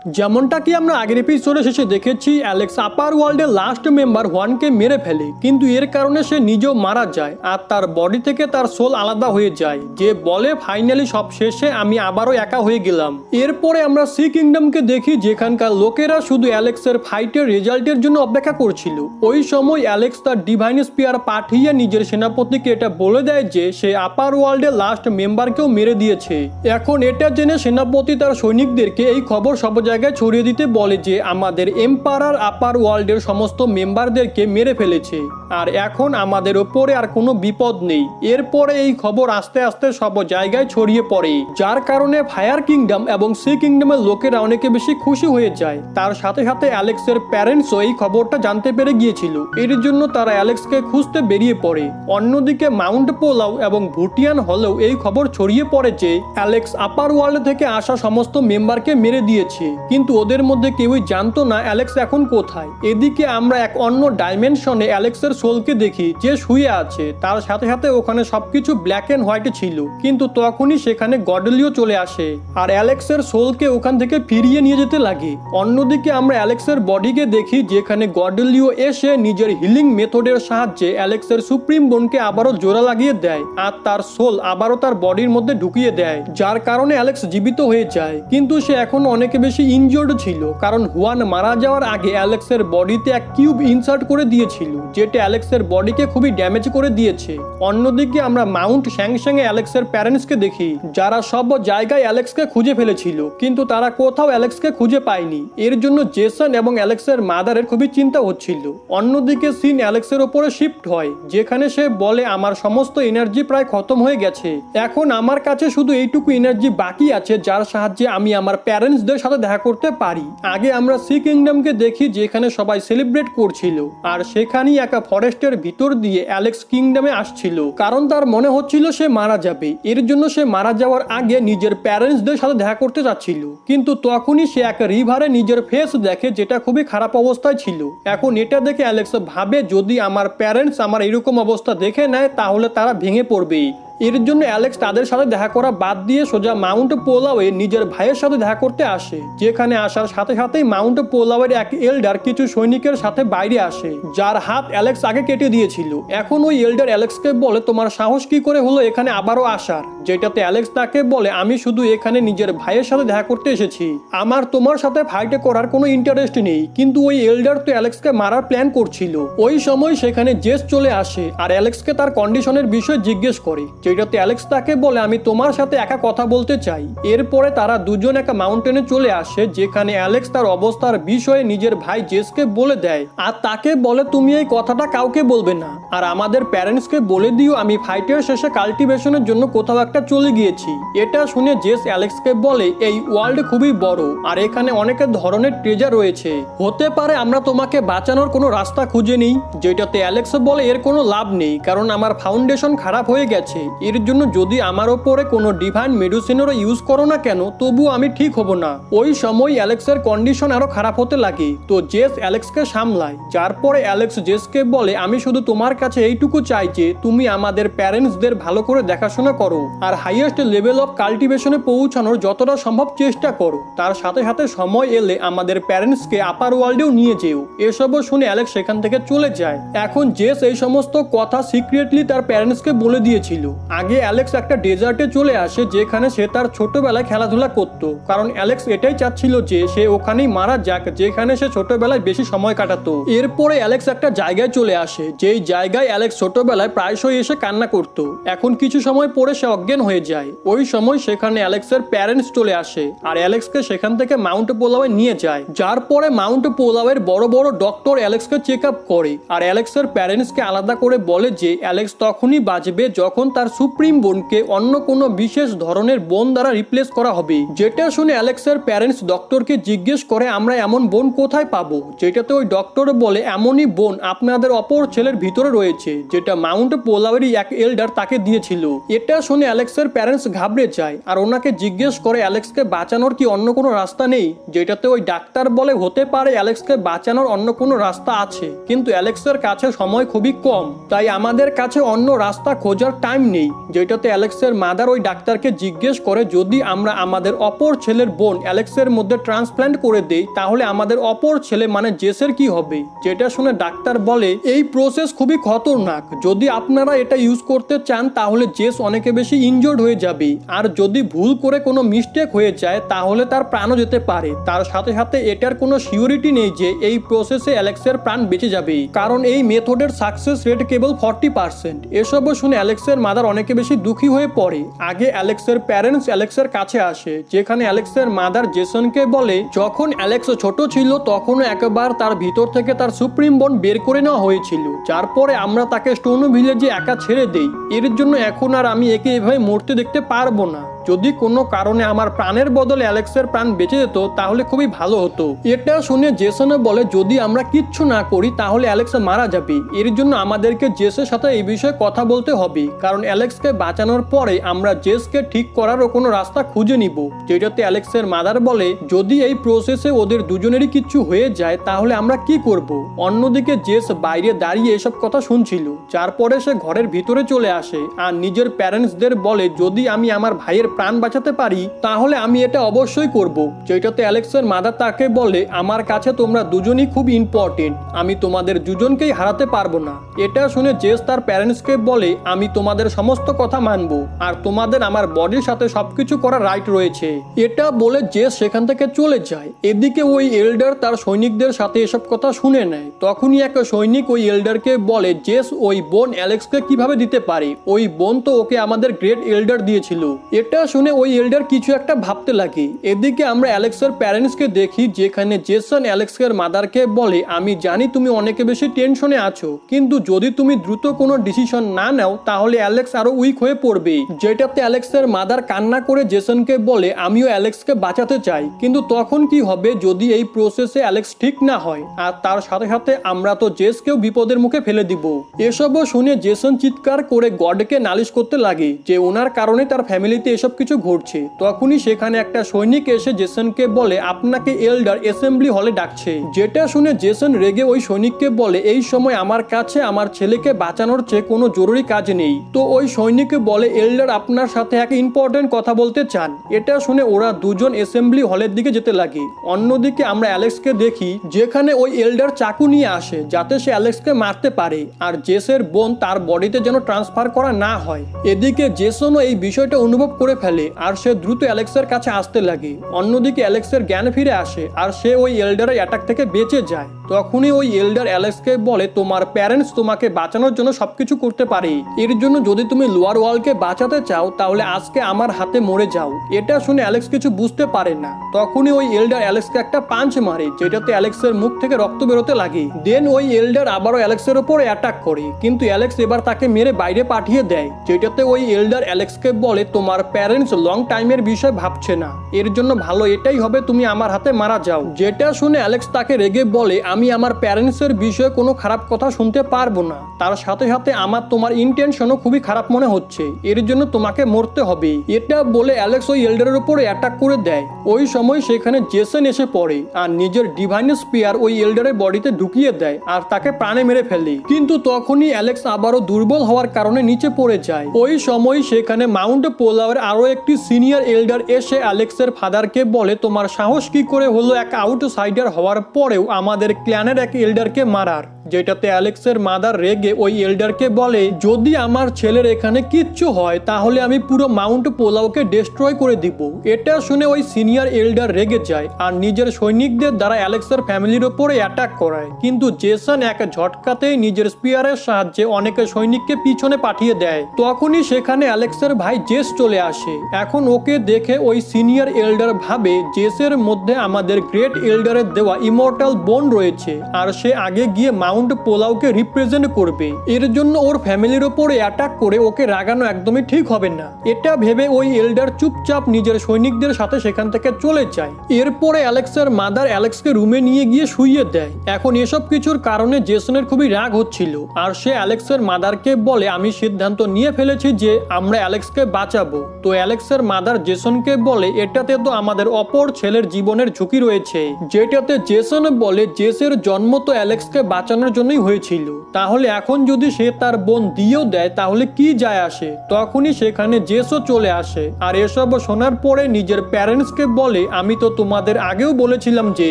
যেমনটা কি আমরা আগের এপিসোডে শেষে দেখেছি, অ্যালেক্স আপার ওয়ার্ল্ডের লাস্ট মেম্বার হুয়ানকে মেরে ফেলে, কিন্তু এর কারণে সে নিজেও মারা যায় আর তার বডি থেকে তার সোল আলাদা হয়ে যায়, যে বলে ফাইনালি সব শেষে আমি আবারও একা হয়ে গেলাম। এরপরে আমরা সি কিংডমকে দেখি, যেখানকার লোকেরা শুধু অ্যালেক্সের ফাইটের রেজাল্টের জন্য অপেক্ষা করছিল। ওই সময় অ্যালেক্স তার ডিভাইন স্পিয়ার পাঠিয়ে নিজের সেনাপতিকে এটা বলে দেয় যে সে আপার ওয়ার্ল্ডের লাস্ট মেম্বারকেও মেরে দিয়েছে। এখন এটা জেনে সেনাপতি তার সৈনিকদেরকে এই খবর সব জায়গায় ছড়িয়ে দিতে বলে যে আমাদের এম্পারার আপার ওয়ার্ল্ডের সমস্ত মেম্বারদেরকে মেরে ফেলেছে আর এখন আমাদের ওপরে আর কোনো বিপদ নেই। এরপরে এই খবর আস্তে আস্তে সব জায়গায় ছড়িয়ে পড়ে, যার কারণে ফায়ার কিংডম এবং সি কিংডমের লোকেরা অনেকে বেশি খুশি হয়ে যায়। তার সাথে সাথে অ্যালেক্সের প্যারেন্টসও এই খবরটা জানতে পেরে গিয়েছিল, এর জন্য তারা অ্যালেক্সকে খুঁজতে বেরিয়ে পড়ে। অন্যদিকে মাউন্ট পোলাও এবং ভুটিয়ান হলেও এই খবর ছড়িয়ে পড়ে যে অ্যালেক্স আপার ওয়ার্ল্ড থেকে আসা সমস্ত মেম্বারকে মেরে দিয়েছে, কিন্তু ওদের মধ্যে কেউই জানতো না অ্যালেক্স এখন কোথায়। এদিকে আমরা এক অন্য ডাইমেনশনে অ্যালেক্সের সোলকে দেখি যে শুয়ে আছে, তার সাথে সাথে ওখানে সবকিছু ব্ল্যাক এন্ড হোয়াইটে ছিল, কিন্তু তখনই সেখানে গডলিও চলে আসে আর অ্যালেক্সের সোলকে ওখান থেকে ফিরিয়ে নিয়ে যেতে লাগে। অন্যদিকে আমরা অ্যালেক্সের বডিকে দেখি, যেখানে গডলিও এসে নিজের হিলিং মেথডের সাহায্যে অ্যালেক্সের সুপ্রিম বোনকে আবারও জোড়া লাগিয়ে দেয় আর তার সোল আবারও তার বডির মধ্যে ঢুকিয়ে দেয়, যার কারণে অ্যালেক্স জীবিত হয়ে যায়। কিন্তু সে এখন অনেক বেশি ইনজোর্ড ছিল, কারণ হুয়ান মারা যাওয়ার আগে অ্যালেক্সের বডিতে এক কিউব ইনসার্ট করে দিয়েছিল, যেটা অ্যালেক্সের বডিকে খুবই ড্যামেজ করে দিয়েছে। অন্যদিকে আমরা মাউন্ট শ্যাংশ্যাংয়ে অ্যালেক্সের প্যারেন্টসকে দেখি, যারা সব জায়গায় অ্যালেক্সকে খুঁজে ফেলেছিল, কিন্তু তারা কোথাও অ্যালেক্সকে খুঁজে পায়নি। এর জন্য জেসন এবং অ্যালেক্সের মাদারের খুবই চিন্তা হচ্ছিল। অন্যদিকে সিন অ্যালেক্সের ওপরে শিফট হয়, যেখানে সে বলে আমার সমস্ত এনার্জি প্রায় খতম হয়ে গেছে, এখন আমার কাছে শুধু এইটুকু এনার্জি বাকি আছে যার সাহায্যে আমি আমার প্যারেন্টসদের সাথে দেখা করতে পারি। আগে আমরা সি কিংডমকে দেখি, যেখানে সবাই সেলিব্রেট করছিল আর সেখানেই একা ফরেস্টের ভিতর দিয়ে অ্যালেক্স কিংডমে আসছিল, কারণ তার মনে হচ্ছিল সে মারা যাবে। এর জন্য সে মারা যাওয়ার আগে নিজের প্যারেন্টসদের সাথে দেখা করতে যাচ্ছিল, কিন্তু তখনই সে এক রিভারে নিজের ফেস দেখে, যেটা খুবই খারাপ অবস্থায় ছিল। এখন এটা দেখে অ্যালেক্স ভাবে যদি আমার প্যারেন্টস আমার এরকম অবস্থা দেখে নেয় তাহলে তারা ভেঙে পড়বে। এর জন্য অ্যালেক্স তাদের সাথে দেখা করা বাদ দিয়ে সোজা মাউন্ট পোলাওয়ে নিজের ভাইয়ের সাথে দেখা করতে আসে, যেখানে আসার সাথে সাথেই মাউন্ট পোলাওয়ের এক এল্ডার কিছু সৈনিকের সাথে বাইরে আসে, যার হাত অ্যালেক্স আগে কেটে দিয়েছিল। এখন ওই এল্ডার অ্যালেক্সকে বলে তোমার সাহস কি করে হলো এখানে আবারও আসার, যেটাতে অ্যালেক্স তাকে বলে আমি শুধু এখানে নিজের ভাইয়ের সাথে দেখা করতে এসেছি, আমার তোমার সাথে ফাইটে করার কোনো ইন্টারেস্ট নেই। কিন্তু ওই এল্ডার তো অ্যালেক্সকে মারার প্ল্যান করছিল। ওই সময় সেখানে জেস চলে আসে আর অ্যালেক্সকে তার কন্ডিশনের বিষয়ে জিজ্ঞেস করে, যেটাতে অ্যালেক্স তাকে বলে আমি তোমার সাথে একা কথা বলতে চাই। এরপরে তারা দুজন একটা মাউন্টেনে চলে আসে, যেখানে অ্যালেক্স তার অবস্থার বিষয়ে নিজের ভাই জেসকে বলে দেয় আর তাকে বলে তুমি এই কথাটা কাউকে বলবে না, আর আমাদের প্যারেন্টসকে বলে দিও আমি ফাইটের শেষে কাল্টিভেশনের জন্য কোথাও একটা চলে গিয়েছি। এটা শুনে জেস অ্যালেক্সকে বলে এই ওয়ার্ল্ড খুবই বড় আর এখানে অনেক ধরনের ট্রেজার রয়েছে, হতে পারে আমরা তোমাকে বাঁচানোর কোনো রাস্তা খুঁজে নিই। যেটাতে অ্যালেক্স বলে এর কোনো লাভ নেই, কারণ আমার ফাউন্ডেশন খারাপ হয়ে গেছে, এর জন্য যদি আমার ওপরে কোনো ডিভাইন মেডিসিনেরও ইউজ করো না কেন তবু আমি ঠিক হব না। ওই সময় অ্যালেক্সের কন্ডিশন আরো খারাপ হতে লাগে, তো জেস অ্যালেক্সকে সামলায়, যার পরে অ্যালেক্স জেসকে বলে আমি শুধু তোমার কাছে এইটুকু চাই যে তুমি আমাদের প্যারেন্টসদের ভালো করে দেখাশোনা করো আর হাইয়েস্ট লেভেল অফ কাল্টিভেশনে পৌঁছানোর যতটা সম্ভব চেষ্টা করো, তার সাথে সাথে সময় এলে আমাদের প্যারেন্টসকে আপার ওয়ার্ল্ডেও নিয়ে যেও। এসবও শুনে অ্যালেক্স সেখান থেকে চলে যায়। এখন জেস এই সমস্ত কথা সিক্রেটলি তার প্যারেন্টসকে বলে দিয়েছিল। আগে অ্যালেক্স একটা ডেজার্টে চলে আসে, যেখানে সে তার ছোটবেলায় খেলাধুলা করত, কারণ অ্যালেক্স এটাই চাচ্ছিল যে সে ওখানেই মারা যাক যেখানে সে ছোটবেলায় বেশি সময় কাটাতো। এরপরে অ্যালেক্স একটা জায়গায় চলে আসে, যেই জায়গায় অ্যালেক্স ছোটবেলায় প্রায়শই এসে কান্না করত। এখন কিছু সময় পরে সে অজ্ঞান হয়ে যায়। ওই সময় সেখানে অ্যালেক্সের প্যারেন্টস চলে আসে আর অ্যালেক্সকে সেখান থেকে মাউন্ট পোলাওয়ে নিয়ে যায়, যার পরে মাউন্ট পোলাওয়ের বড় বড় ডক্টর অ্যালেক্সকে চেক আপ করে আর অ্যালেক্সের প্যারেন্টসকে আলাদা করে বলে যে অ্যালেক্স তখনই বাঁচবে যখন তার সুপ্রিম বোনকে অন্য কোনো বিশেষ ধরনের বোন দ্বারা রিপ্লেস করা হবে। যেটা শুনে অ্যালেক্সের প্যারেন্টস ডক্টরকে জিজ্ঞেস করে আমরা এমন বোন কোথায় পাবো, যেটাতে ওই ডক্টর বলে এমনই বোন আপনাদের অপর ছেলের ভিতরে রয়েছে, যেটা মাউন্ট পোলাওয়েরই এক এল্ডার তাকে দিয়েছিল। এটা শুনে অ্যালেক্সের প্যারেন্টস ঘাবড়ে যায় আর ওনাকে জিজ্ঞেস করে অ্যালেক্সকে বাঁচানোর কি অন্য কোনো রাস্তা নেই, যেটাতে ওই ডাক্তার বলে হতে পারে অ্যালেক্সকে বাঁচানোর অন্য কোনো রাস্তা আছে, কিন্তু অ্যালেক্সের কাছে সময় খুবই কম, তাই আমাদের কাছে অন্য রাস্তা খোঁজার টাইম নেই। নেই, যেটাতে অ্যালেক্সের মাদার ওই ডাক্তারকে জিজ্ঞেস করে যদি আমরা আমাদের অপর ছেলের বোন অ্যালেক্সের মধ্যে ট্রান্সপ্ল্যান্ট করে দেই তাহলে আমাদের অপর ছেলে মানে জেসের কি হবে। যেটা শুনে ডাক্তার বলে এই প্রসেস খুবই খতরনাক, যদি আপনারা এটা ইউজ করতে চান তাহলে জেস অনেকে বেশি ইনজোর্ড হয়ে যাবে, আর যদি ভুল করে কোনো মিস্টেক হয়ে যায় তাহলে তার প্রাণও যেতে পারে। তার সাথে সাথে এটার কোনো সিওরিটি নেই যে এই প্রসেসে অ্যালেক্সের প্রাণ বেঁচে যাবে, কারণ এই মেথডের সাকসেস রেট কেবল 40%। এসব শুনে অ্যালেক্সের মাদার অনেকে বেশি দুঃখী হয়ে পড়ে। আগে অ্যালেক্সের প্যারেন্টস অ্যালেক্সের কাছে আসে, যেখানে অ্যালেক্সের মাদার জেসনকে বলে যখন অ্যালেক্স ছোট ছিল তখনও একবার তার ভিতর থেকে তার সুপ্রিম বন্ড বের করে নেওয়া হয়েছিল, যার পরে আমরা তাকে স্টোন ভিলেজে একা ছেড়ে দেই। এর জন্য এখন আর আমি একে এভাবে মরতে দেখতে পারবো না। যদি কোনো কারণে আমার প্রাণের বদলে অ্যালেক্সের প্রাণ বেঁচে যেত তাহলে খুবই ভালো হতো। এটা শুনে জেসনও বলে যদি আমরা কিচ্ছু না করি তাহলে অ্যালেক্স মারা যাবে, এর জন্য আমাদেরকে জেসের সাথে এই বিষয়ে কথা বলতে হবে, কারণ অ্যালেক্সকে বাঁচানোর পরে আমরা জেসকে ঠিক করারও কোনো রাস্তা খুঁজে নিব। যেটাতে অ্যালেক্সের মাদার বলে যদি এই প্রসেসে ওদের দুজনেরই কিচ্ছু হয়ে যায় তাহলে আমরা কি করব। অন্যদিকে জেস বাইরে দাঁড়িয়ে এসব কথা শুনছিল, যার পরে সে ঘরের ভিতরে চলে আসে আর নিজের প্যারেন্টসদের বলে যদি আমি আমার ভাইয়ের প্রাণ বাঁচাতে পারি তাহলে আমি এটা অবশ্যই করব। যেটাতে অ্যালেক্সের মাদার তাকে বলে আমার কাছে তোমরা দুজনই খুব ইম্পর্টেন্ট, আমি তোমাদের দুজনকেই হারাতে পারবো না। এটা শুনে জেস তার প্যারেন্টসকে বলে আমি তোমাদের সমস্ত কথা মানবো আর তোমাদের আমার বডির সাথে সবকিছু করার রাইট রয়েছে। এটা বলে জেস সেখান থেকে চলে যায়। এদিকে ওই এল্ডার তার সৈনিকদের সাথে এসব কথা শুনে নেয়। তখনই এক সৈনিক ওই এল্ডারকে বলে জেস ওই বোন অ্যালেক্সকে কিভাবে দিতে পারে, ওই বোন তো ওকে আমাদের গ্রেট এল্ডার দিয়েছিল। এটা শুনে ওই এল্ডার কিছু একটা ভাবতে লাগে। এদিকে আমরা অ্যালেক্সের প্যারেন্টসকে দেখি, যেখানে জেসন অ্যালেক্সের মাদারকে বলে আমি জানি তুমি অনেকে বেশি টেনশনে আছো, কিন্তু যদি তুমি দ্রুত কোনো ডিসিশন না নাও তাহলে অ্যালেক্স আরো উইক হয়ে পড়বে। যেটাতে অ্যালেক্সের মাদার কান্না করে জেসনকে বলে আমিও অ্যালেক্সকে বাঁচাতে চাই, কিন্তু তখন কি হবে যদি এই প্রসেসে অ্যালেক্স ঠিক না হয়, আর তার সাথে সাথে আমরা তো জেসকেও বিপদের মুখে ফেলে দিব। এসবও শুনে জেসন চিৎকার করে গডকে নালিশ করতে লাগে যে ওনার কারণে তার ফ্যামিলিতে এসব কিছু ঘটছে। তখনই সেখানে একটা সৈনিক এসে জেসনকে বলে আপনাকে এল্ডার অ্যাসেম্বলি হলে ডাকছে। যেটা শুনে জেসন রেগে ওই সৈনিককে বলে এই সময় আমার কাছে আমার ছেলেকে বাঁচানোর চেয়ে কোনো জরুরি কাজ নেই। তো ওই সৈনিককে বলে এল্ডার আপনার সাথে এক ইম্পর্টেন্ট কথা বলতে চান। এটা শুনে ওরা দুজন অ্যাসেম্বলি হলের দিকে যেতে লাগে। অন্যদিকে আমরা অ্যালেক্সকে দেখি, যেখানে ওই এল্ডার চাকু নিয়ে আসে যাতে সে অ্যালেক্সকে মারতে পারে আর জেসের বোন তার বডিতে যেন ট্রান্সফার করা না হয়। এদিকে জেসনও এই বিষয়টা অনুভব করে ফেলে আর সে দ্রুত অ্যালেক্সের কাছে আসতে লাগে। অন্যদিকে অ্যালেক্সের জ্ঞান ফিরে আসে আর সে ওই এল্ডারের অ্যাটাক থেকে বেঁচে যায়। তখনই ওই এল্ডার অ্যালেক্সকে বলে তোমার প্যারেন্টস তোমাকে বাঁচানোর জন্য সবকিছু করতে পারে, এর জন্য যদি তুমি লোয়ার ওয়ার্ল্ডকে বাঁচাতে চাও তাহলে আজকে আমার হাতে মরে যাও। এটা শুনে অ্যালেক্স কিছু বুঝতে পারে না। তখনই ওই এল্ডার অ্যালেক্সকে একটা পাঞ্চ মারে, যেটাতে অ্যালেক্সের মুখ থেকে রক্ত বেরোতে লাগে। দেন ওই এল্ডার আবারও অ্যালেক্সের উপর অ্যাটাক করে, কিন্তু অ্যালেক্স এবার তাকে মেরে বাইরে পাঠিয়ে দেয়। যেটাতে ওই এল্ডার অ্যালেক্সকে বলে তোমার প্যারেন্টস লং টাইমের বিষয় ভাবছে না, এর জন্য ভালো এটাই হবে তুমি আমার হাতে মারা যাও। যেটা শুনে অ্যালেক্স তাকে রেগে বলে আমি আমার প্যারেন্টসের বিষয়ে কোনো খারাপ কথা শুনতে পারবো না, তার সাথে সাথে আমার তোমার ইন্টেনশনও খুবই খারাপ মনে হচ্ছে, এর জন্য তোমাকে মরতে হবে। এটা বলে অ্যালেক্স ওই এল্ডারের উপর অ্যাটাক করে দেয়। ওই সময় সেখানে জেসন এসে পড়ে আর নিজের ডিভাইন স্পিয়ার ওই এল্ডারের বডিতে ঢুকিয়ে দেয় আর তাকে প্রাণে মেরে ফেলে। কিন্তু তখনই অ্যালেক্স আবারও দুর্বল হওয়ার কারণে নিচে পড়ে যায়। ওই সময় সেখানে মাউন্ট পোলাওয়ের আরো একটি সিনিয়র এল্ডার এসে অ্যালেক্সের ফাদারকে বলে তোমার সাহস কি করে হলো এক আউটসাইডার হওয়ার পরেও আমাদের ক্ল্যানের এক এল্ডারকে মারার। যেটাতে অ্যালেক্সের মাদার রেগে ওই এল্ডারকে বলে যদি আমার ছেলের এখানে কিচ্ছু হয় তাহলে আমি পুরো মাউন্ট পোলাওকে ডিস্ট্রয় করে দিব। এটা শুনে ওই সিনিয়র এল্ডার রেগে যায় আর নিজের সৈনিকদের দ্বারা অ্যালেক্সের ফ্যামিলির উপরে অ্যাটাক করায়, কিন্তু জেসন এক ঝটকাতেই নিজের স্পিয়ারের সাহায্যে অনেক সৈনিককে পিছনে পাঠিয়ে দেয়। তখনই সেখানে অ্যালেক্সের ভাই জেস চলে আসে। এখন ওকে দেখে ওই সিনিয়র এল্ডার ভাবে জেসের মধ্যে আমাদের গ্রেট এল্ডারের দেওয়া ইমর্টাল বোন রয়েছে আর সে আগে গিয়ে মাউন্ট পোলাওকে রিপ্রেজেন্ট করবে, এর জন্য ওর ফ্যামিলির উপরে অ্যাটাক করে ওকে রাগানো একদমই ঠিক হবে না। এটা ভেবে ওই এল্ডার চুপচাপ নিজের সৈনিকদের সাথে সেখান থেকে চলে যায়। এরপরে অ্যালেক্সের মাদার অ্যালেক্সকে রুমে নিয়ে গিয়ে শুইয়ে দেয়। এখন এসব কিছুর কারণে জেসনের খুবই রাগ হচ্ছিল আর সে অ্যালেক্সের মাদারকে বলে আমি সিদ্ধান্ত নিয়ে ফেলেছি যে আমরা অ্যালেক্সকে বাঁচাবো। তো অ্যালেক্সের মাদার জেসনকে বলে এটাতে তো আমাদের অপর ছেলের জীবনের ঝুঁকি রয়েছে। যেটাতে জেসন বলে জেস জেসের জন্ম তো অ্যালেক্সকে বাঁচানোর জন্যই হয়েছিল, তাহলে এখন যদি সে তার বোন দিয়েও দেয় তাহলে কি যায় আসে। তখনই সেখানে জেসও চলে আসে আর এসব শোনার পরে নিজের প্যারেন্টসকে বলে, আমি তো তোমাদের আগেও বলেছিলাম যে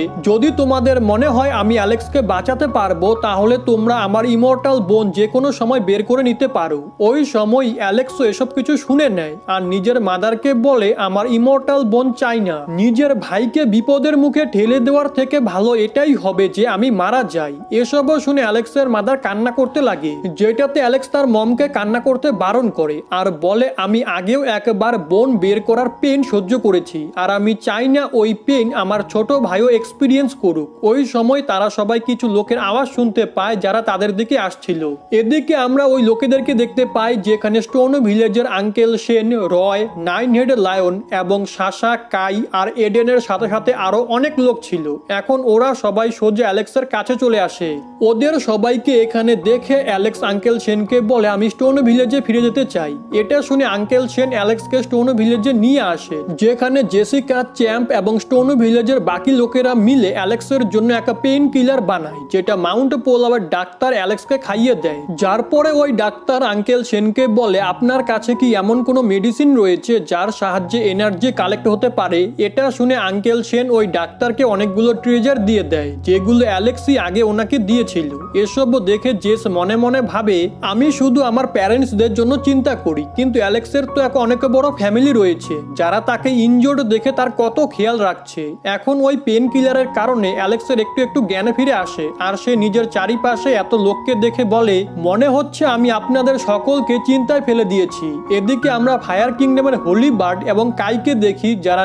যদি তোমাদের মনে হয় আমি অ্যালেক্সকে বাঁচাতে পারবো তাহলে তোমরা আমার ইমর্টাল বোন যে কোনো সময় বের করে নিতে পারো। ওই সময় অ্যালেক্সও এসব কিছু শুনে নেয় আর নিজের মাদারকে বলে, আমার ইমর্টাল বোন চাই না। নিজের ভাইকে বিপদের মুখে ঠেলে দেওয়ার থেকে ভালো এটাই হবে যে আমি মারা যাই। এসবও শুনে অ্যালেক্সের মাদার কান্না করতে লাগে, যেটাতে অ্যালেক্স তার মমকে কান্না করতে বারণ করে আর বলে, আমি আগেও একবার বোন বের করার পেন সহ্য করেছি আর আমি চাই না ওই পেন আমার ছোট ভাইও এক্সপিরিয়েন্স করুক। ওই সময় তারা সবাই কিছু লোকের আওয়াজ শুনতে পায় যারা তাদের দিকে আসছিল। এদিকে আমরা ওই লোকেদেরকে দেখতে পাই যেখানে স্টোন ভিলেজের আঙ্কেল শেন, রয়, নাইন হেড লায়ন এবং সাশা, কাই আর এডেনের সাথে সাথে আরো অনেক লোক ছিল। এখন ওরা সবাই সোজা অ্যালেক্সের কাছে চলে আসে। ওদের সবাইকে এখানে দেখে অ্যালেক্স আঙ্কেল শেনকে বলে, আমি স্টোন ভিলেজে ফিরে যেতে চাই। এটা শুনে আঙ্কেল শেন অ্যালেক্সকে স্টোন ভিলেজে নিয়ে আসে, যেখানে জেসিকা, চ্যাম্প এবং স্টোন ভিলেজের বাকি লোকেরা মিলে অ্যালেক্সের জন্য একটা পেইন কিলার বানায়, যেটা মাউন্ট পোলাওয়ের ডাক্তার অ্যালেক্সকে খাইয়ে দেয়। যার পরে ওই ডাক্তার আঙ্কেল শেনকে বলে, আপনার কাছে কি এমন কোনো মেডিসিন রয়েছে যার সাহায্যে এনার্জি কালেক্ট হতে পারে? এটা শুনে আঙ্কেল শেন ওই ডাক্তারকে অনেকগুলো ট্রেজার দিয়ে দেয়, যেগুলো অ্যালেক্সই আগে ওনাকে দিয়েছিল। এসব দেখে জেস মনে মনে ভাবে, আমি শুধু আমার প্যারেন্টসদের জন্য চিন্তা করি, কিন্তু অ্যালেক্সের তো এক অনেক বড় ফ্যামিলি রয়েছে যারা তাকে ইনজোর্ড দেখে তার কত খেয়াল রাখছে। এখন ওই পেন কিলারের কারণে অ্যালেক্সের একটু একটু জ্ঞান ফিরে আসে আর সে নিজের চারিপাশে এত লোককে দেখে বলে, মনে হচ্ছে আমি আপনাদের সকলকে চিন্তায় ফেলে দিয়েছি। এদিকে আমরা ফায়ার কিংডমের হোলি বার্ড এবং কাইকে দেখি, যারা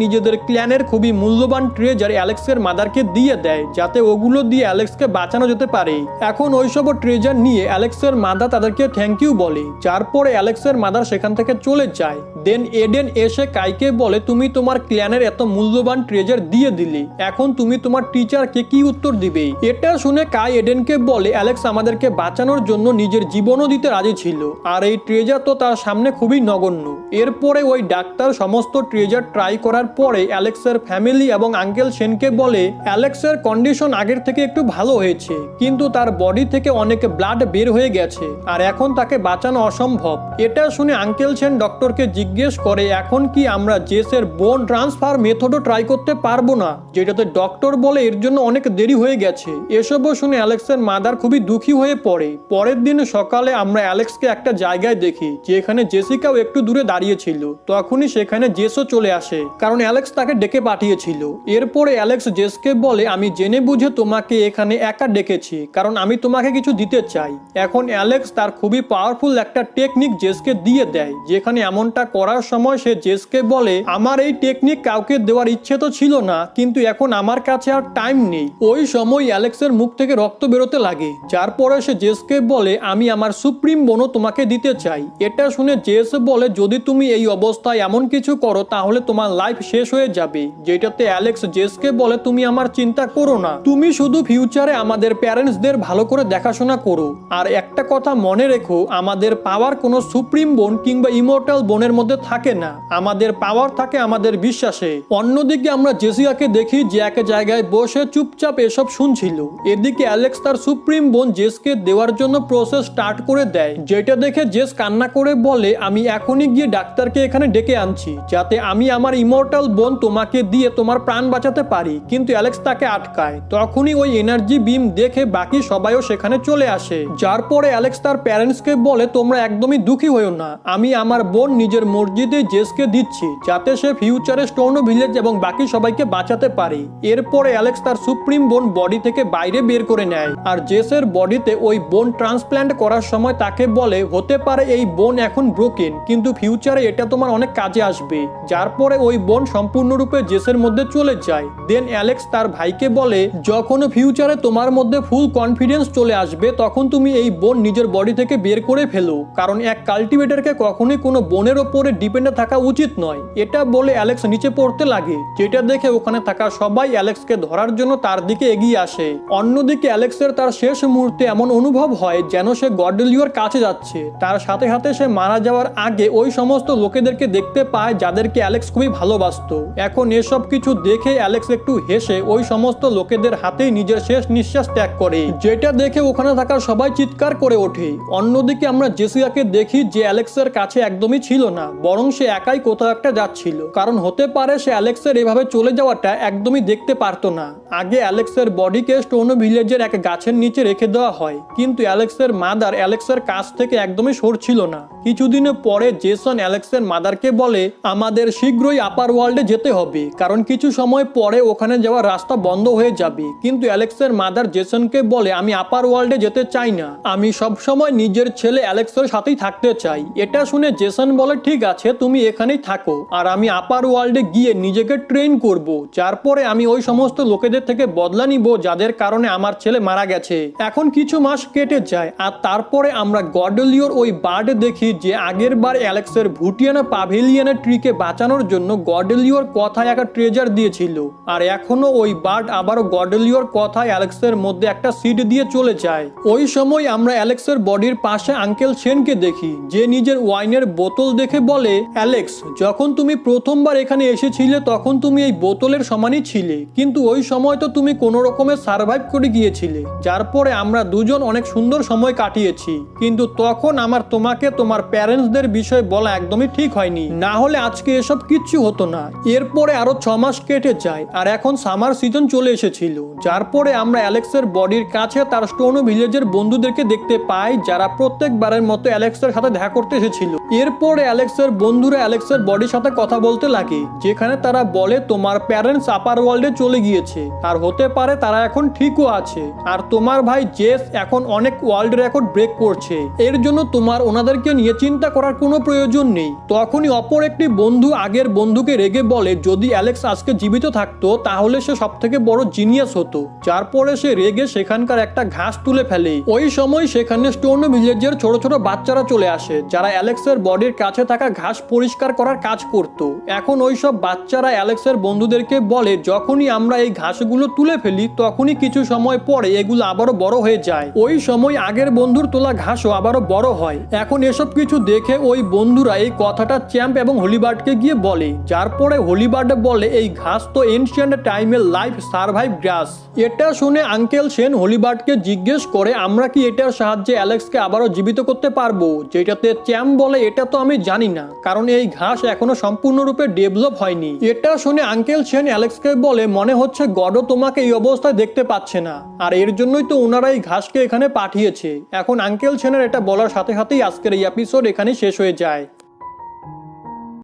নিজেদের ক্ল্যানের খুবই মূল্যবান ট্রেজার অ্যালেক্সের মাদারকে দিয়ে দেয় যাতে ওগুলো দিয়ে অ্যালেক্সকে বাঁচানো যেতে পারে। এখন ওইসব ট্রেজার নিয়ে অ্যালেক্সের মাদার তাদেরকে থ্যাংক ইউ বলে, যার পরে অ্যালেক্সের মাদার সেখান থেকে চলে যায়। দেন এডেন এসে কাইকে বলে, তুমি তোমার ক্ল্যানের এত মূল্যবান ট্রেজার দিয়ে দিলে, এখন তুমি তোমার টিচারকে কি উত্তর দিবে? এটা শুনে কাই এডেনকে বলে, অ্যালেক্স আমাদেরকে বাঁচানোর জন্য নিজের জীবনও দিতে রাজি ছিল আর এই ট্রেজার তো তার সামনে খুবই নগণ্য। এরপরে ওই ডাক্তার সমস্ত ট্রেজার ট্রাই করার পরে অ্যালেক্সের ফ্যামিলি এবং আঙ্কেল শেনকে বলে, অ্যালেক্সের কন্ডিশন আগের থেকে একটু ভালো হয়েছে, কিন্তু তার বডি থেকে অনেক ব্লাড বের হয়ে গেছে আর এখন তাকে বাঁচানো অসম্ভব। এটা শুনে আঙ্কেল শেন ডক্টরকে জিজ্ঞেস করে, এখন কি আমরা জেসের বোন ট্রান্সফার মেথডও ট্রাই করতে পারবো না? যেটাতে ডক্টর বলে এর জন্য অনেক দেরি হয়ে গেছে। এসবও শুনে অ্যালেক্সের মাদার খুবই দুঃখী হয়ে পড়ে। পরের দিন সকালে আমরা অ্যালেক্সকে একটা জায়গায় দেখি যেখানে জেসিকাও একটু দূরে দাঁড়িয়েছিল। তখনই সেখানে জেসও চলে আসে, কারণ অ্যালেক্স তাকে ডেকে পাঠিয়েছিল। এরপরে অ্যালেক্স জেসকে বলে, আমি জেনে বুঝে তোমাকে এখানে একা ডেকেছি কারণ আমি তোমাকে কিছু দিতে চাই। এখন অ্যালেক্স তার খুবই পাওয়ারফুল একটা টেকনিক জেসকে দিয়ে দেয়, যেখানে এমনটা করার সময় সে জেসকে বলে, আমার এই টেকনিক কাউকে দেওয়ার ইচ্ছে তো ছিল না, কিন্তু এখন আমার কাছে আর টাইম নেই। ওই সময় অ্যালেক্সের মুখ থেকে রক্ত বেরোতে লাগে, যার পরে সে জেসকে বলে, আমি আমার সুপ্রিম বোনও তোমাকে দিতে চাই। এটা শুনে জেস বলে, যদি তুমি এই অবস্থায় এমন কিছু করো তাহলে তোমার লাইফ শেষ হয়ে যাবে। যেটাতে অ্যালেক্স জেসকে বলে, তুমি আমার চিন্তা করো না, তুমি শুধু ফিউচারে আমাদের প্যারেন্টসদের ভালো করে দেখাশোনা করো। আর একটা কথা মনে রেখো, আমাদের পাওয়ার কোনো সুপ্রিম বোন কিংবা ইমর্টাল বোনের মধ্যে থাকে না, আমাদের পাওয়ার থাকে আমাদের বিশ্বাসে। অন্যদিকে আমরা জেসিকাকে দেখি যে এক জায়গায় বসে চুপচাপ এসব শুনছিল। এদিকে অ্যালেক্স তার সুপ্রিম বোন জেসকে দেওয়ার জন্য প্রসেস স্টার্ট করে দেয়, যেটা দেখে জেস কান্না করে বলে, আমি এখনই গিয়ে ডাক্তারকে এখানে ডেকে আনছি যাতে আমি আমার ইমর্টাল বোন তোমাকে দিয়ে তোমার প্রাণ বাঁচাতে পারি। কিন্তু অ্যালেক্স তাকে আটকায়। তখনই ওই এনার্জি বিম দেখে বাকি সবাইও সেখানে চলে আসে, যার পরে অ্যালেক্স তার প্যারেন্টসকে বলে, তোমরা একদমই দুঃখী হয়েও না, আমি আমার বোন নিজের মসজিদে জেসকে দিচ্ছি যাতে সে ফিউচারে স্টোন ভিলেজ এবং বাকি সবাইকে বাঁচাতে পারে। এরপরে অ্যালেক্স তার সুপ্রিম বোন বডি থেকে বাইরে বের করে নেয় আর জেসের বডিতে ওই বোন ট্রান্সপ্ল্যান্ট করার সময় তাকে বলে, হতে পারে এই বোন এখন ব্রোকেন, কিন্তু ফিউচারে এটা তোমার অনেক কাজে আসবে। যার পরে ওই বোন সম্পূর্ণরূপে জেসের মধ্যে চলে যায়। দেন অ্যালেক্স তার ভাইকে বলে, যখন ফিউচারে তোমার মধ্যে ফুল কনফিডেন্স চলে আসবে তখন তুমি এই বোন নিজের বডি থেকে বের করে ফেলো, কারণ এক কাল্টিভেটরকে কখনোই কোনো বোনের ওপরে ডিপেন্ডে থাকা উচিত নয়। এটা বলে অ্যালেক্স নিচে পড়তে লাগে, যেটা দেখে ওখানে থাকা সবাই অ্যালেক্সকে ধরার জন্য তার দিকে এগিয়ে আসে। অন্যদিকে অ্যালেক্সের তার শেষ মুহূর্তে এমন অনুভব হয় যেন সে গর্ডেলিওর কাছে যাচ্ছে। তার সাথে সাথে সে মারা যাওয়ার আগে ওই সমস্ত লোকেদেরকে দেখতে পায় যাদেরকে অ্যালেক্স খুবই ভালোবাসতো। এখন এসব কিছু দেখে অ্যালেক্স একটু হেসে ওই সমস্ত লোকেদের হাতেই নিজের শেষ নিঃশ্বাস ত্যাগ করে, যেটা দেখে ওখানে থাকা সবাই চিৎকার করে ওঠে। অন্যদিকে আমরা জেসিকাকে দেখি যে অ্যালেক্সের কাছে একদমই ছিল না, বরং সে একাই কোথাও একটা যাচ্ছিল, কারণ হতে পারে সে অ্যালেক্সের এভাবে চলে যাওয়াটা একদমই দেখতে পারতো না। আগে অ্যালেক্সের বডিকে স্টোনো ভিলেজের এক গাছের নিচে রেখে দেওয়া হয়, কিন্তু অ্যালেক্সের মাদার অ্যালেক্সের কাছ থেকে একদমই সরছিল না। কিছুদিনের পরে জেসন অ্যালেক্সের মাদারকে বলে আমাদের শীঘ্রই আপার ওয়ার্ল্ডে যেতে হবে, কারণ কিছু সময় পরে ওখানে যাওয়ার রাস্তা বন্ধ হয়ে যাবে। কিন্তু অ্যালেক্সের মাদার জেসনকে বলে আমি আপার ওয়ার্ল্ডে যেতে চাই না, আমি সব সময় নিজের ছেলে অ্যালেক্সের সাথেই থাকতে চাই। এটা শুনে জেসন বলে ঠিক আছে তুমি এখানেই থাকো, আর আমি আপার ওয়ার্ল্ডে গিয়ে নিজেকে ট্রেন করব, যার পরে আমি ওই সমস্ত লোকেদের থেকে বদলা নিব যাদের কারণে আমার ছেলে মারা গেছে। এখন কিছু মাস কেটে যায় আর তারপরে আমরা গর্ডেলিওর ওই বার্ড দেখি যে আগের বার অ্যালেক্সের ভুটিয়ানা পাভিলিয়নের ট্রিকে বাঁচানোর জন্য গর্ডেলিওর কথায় একটা ট্রেজার দিয়েছিল, আর এখনো ওই বার্ড আবারও গর্ডেলিওর কথায় অ্যালেক্সের মধ্যে একটা সিড দিয়ে চলে যায়। ওই সময় আমরা অ্যালেক্সের বডির পাশে আঙ্কেল শেনকে দেখি, যে নিজের ওয়াইনের বোতল দেখে বলে অ্যালেক্স যখন তুমি প্রথমবার এখানে এসেছিলে তখন তুমি এই বোতলের সমানই ছিলে, কিন্তু ওই সময় তো তুমি কোনো রকমে সার্ভাইভ করে গিয়েছিলে, যার পরে আমরা দুজন অনেক সুন্দর সময় কাটিয়েছি, কিন্তু তখন আমার তোমাকে তোমার প্যারেন্টসদের বিষয়ে বলা একদমই ঠিক হয়নি, না হলে আজকে এসব কিচ্ছু হতো না। এরপরে আরো 6 মাস কেটে যায় আর এখন সামার সিজন চলে এসেছিল, যার পরে আমরা অ্যালেক্সের বডির কাছে তার স্টোনো ভিলেজের বন্ধুদেরকে দেখতে পাই, যারা প্রত্যেকবারের মতো অ্যালেক্সের সাথে দেখা করতে এসেছিল। এরপরে অ্যালেক্সের বন্ধুরা অ্যালেক্সের বডির সাথে কথা বলতে লাগে, যেখানে তারা বলে তোমার প্যারেন্টস আপার ওয়ার্ল্ডে চলে গিয়েছে, আর হতে পারে তারা এখন ঠিকও আছে, আর তোমার ভাই জেস এখন অনেক ওয়ার্ল্ড রেকর্ড ব্রেক করছে, এর জন্য তোমার ওনাদেরকে নিয়ে চিন্তা করার কোনো প্রয়োজন নেই। তখনই অপর একটি বন্ধু আগের বন্ধুকে রেগে বলে যদি অ্যালেক্স আজকে জীবিত থাকতো তাহলে সে সব থেকে বড় জিনিয়াস হতো, যার পরে সে রেগে সেখানকার একটা ঘাস তুলে ফেলে। ওই সময় সেখানে স্টোনো ভিলেজের ছোট ছোট বাচ্চারা চলে আসে, যারা অ্যালেক্সের বডির কাছে থাকা ঘাস পরিষ্কার করার কাজ করত। এখন ওই সব বাচ্চারা অ্যালেক্সের বন্ধুদেরকে বলে যখনই আমরা এই ঘাসগুলো তুলে ফেলি তখনই কিছু সময় পরে এগুলো আবারও বড় হয়ে যায়। ওই সময় আগের বন্ধুর তোলা ঘাসও আবারও বড় হয়। এখন এসব কিছু দেখে ওই বন্ধুরা এই কথাটা চ্যাম্প এবং হলিবার্ডকে গিয়ে বলে, যার পরে হলিবার্ড বলে এই ঘাস তো এনশিয়েন্ট টাইমের লাইফ সার্ভাইভ গ্রাস। এটা শুনে আঙ্কেল সেন হলিবার্ডকে জিজ্ঞেস করে আমরা কি এটার সাহায্যে অ্যালেক্সকে আবারও জীবিত করতে পারবো, যেটাতে চ্যাম্প বলে এটা তো আমি জানি না, কারণ এই ঘাস এখনো সম্পূর্ণরূপে ডেভেলপ হয়নি। এটা শুনে আঙ্কেল সেন অ্যালেক্সকে বলে মনে হচ্ছে গডও তোমাকে এই অবস্থায় দেখতে পাচ্ছে না, আর এর জন্যই তো ওনারা এই ঘাসকে এখানে পাঠিয়েছে। এখন আঙ্কেল সেনের এটা বলার সাথে সাথেই আজকের এই এপিসোড এখানে শেষ হয়ে যায়।